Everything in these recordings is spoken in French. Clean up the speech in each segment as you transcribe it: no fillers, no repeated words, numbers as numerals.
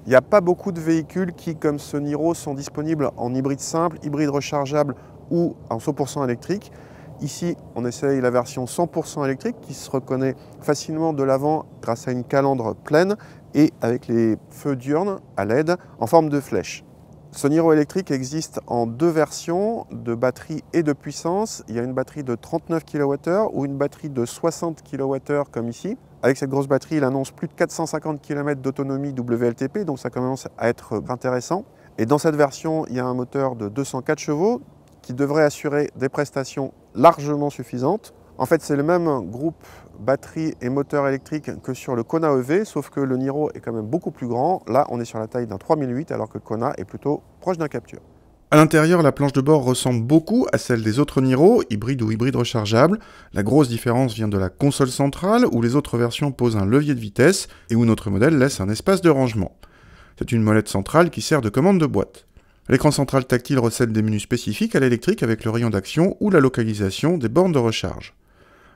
Il n'y a pas beaucoup de véhicules qui, comme ce Niro, sont disponibles en hybride simple, hybride rechargeable ou en 100% électrique. Ici, on essaye la version 100% électrique qui se reconnaît facilement de l'avant grâce à une calandre pleine et avec les feux diurnes à LED en forme de flèche. Ce Niro électrique existe en deux versions de batterie et de puissance. Il y a une batterie de 39 kWh ou une batterie de 60 kWh comme ici. Avec cette grosse batterie, il annonce plus de 450 km d'autonomie WLTP, donc ça commence à être intéressant. Et dans cette version, il y a un moteur de 204 chevaux qui devrait assurer des prestations largement suffisantes. En fait, c'est le même groupe batterie et moteur électrique que sur le Kona EV, sauf que le Niro est quand même beaucoup plus grand. Là, on est sur la taille d'un 3008, alors que le Kona est plutôt proche d'un Captur. À l'intérieur, la planche de bord ressemble beaucoup à celle des autres Niro, hybrides ou hybrides rechargeables. La grosse différence vient de la console centrale, où les autres versions posent un levier de vitesse et où notre modèle laisse un espace de rangement. C'est une molette centrale qui sert de commande de boîte. L'écran central tactile recèle des menus spécifiques à l'électrique avec le rayon d'action ou la localisation des bornes de recharge.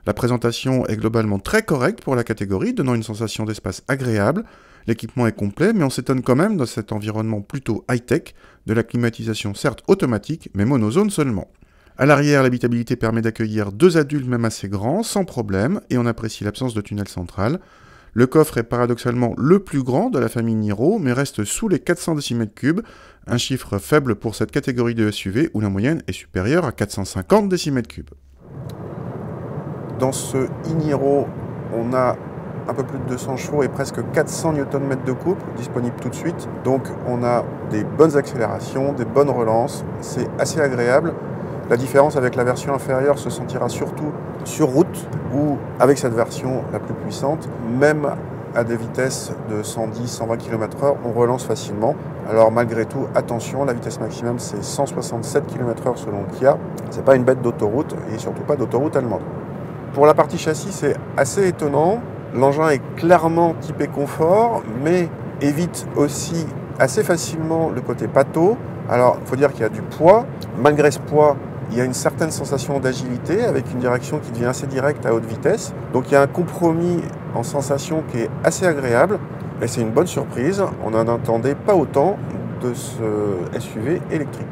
La présentation est globalement très correcte pour la catégorie, donnant une sensation d'espace agréable. L'équipement est complet, mais on s'étonne quand même dans cet environnement plutôt high-tech, de la climatisation certes automatique, mais monozone seulement. À l'arrière, l'habitabilité permet d'accueillir deux adultes même assez grands, sans problème, et on apprécie l'absence de tunnel central. Le coffre est paradoxalement le plus grand de la famille Niro, mais reste sous les 400 décimètres-cubes, un chiffre faible pour cette catégorie de SUV où la moyenne est supérieure à 450 décimètres-cubes. Dans ce e-Niro, on a un peu plus de 200 chevaux et presque 400 Nm de couple disponibles tout de suite. Donc on a des bonnes accélérations, des bonnes relances, c'est assez agréable. La différence avec la version inférieure se sentira surtout sur route où, avec cette version la plus puissante, même à des vitesses de 110-120 km/h, on relance facilement. Alors malgré tout, attention, la vitesse maximum c'est 167 km/h selon le Kia. C'est pas une bête d'autoroute et surtout pas d'autoroute allemande. Pour la partie châssis, c'est assez étonnant. L'engin est clairement typé confort, mais évite aussi assez facilement le côté pâteau. Alors, il faut dire qu'il y a du poids. Malgré ce poids, il y a une certaine sensation d'agilité avec une direction qui devient assez directe à haute vitesse. Donc, il y a un compromis en sensation qui est assez agréable. Et c'est une bonne surprise. On n'en attendait pas autant de ce SUV électrique.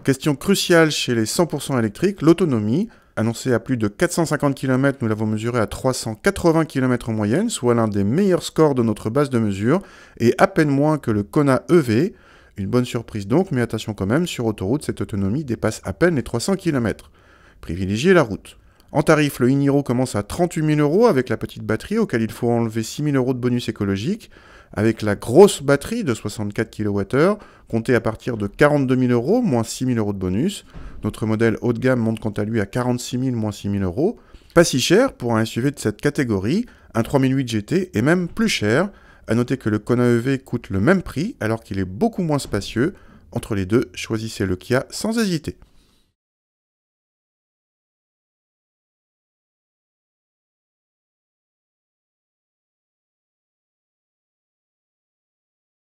Question cruciale chez les 100% électriques, l'autonomie. Annoncé à plus de 450 km, nous l'avons mesuré à 380 km en moyenne, soit l'un des meilleurs scores de notre base de mesure, et à peine moins que le Kona EV. Une bonne surprise donc, mais attention quand même, sur autoroute, cette autonomie dépasse à peine les 300 km. Privilégiez la route. En tarif, le e-Niro commence à 38 000 € avec la petite batterie, auquel il faut enlever 6 000 € de bonus écologique. Avec la grosse batterie de 64 kWh, comptée à partir de 42 000 €, moins 6 000 € de bonus. Notre modèle haut de gamme monte quant à lui à 46 000, moins 6 000 €. Pas si cher pour un SUV de cette catégorie, un 3008 GT est même plus cher. A noter que le Kona EV coûte le même prix alors qu'il est beaucoup moins spacieux. Entre les deux, choisissez le Kia sans hésiter.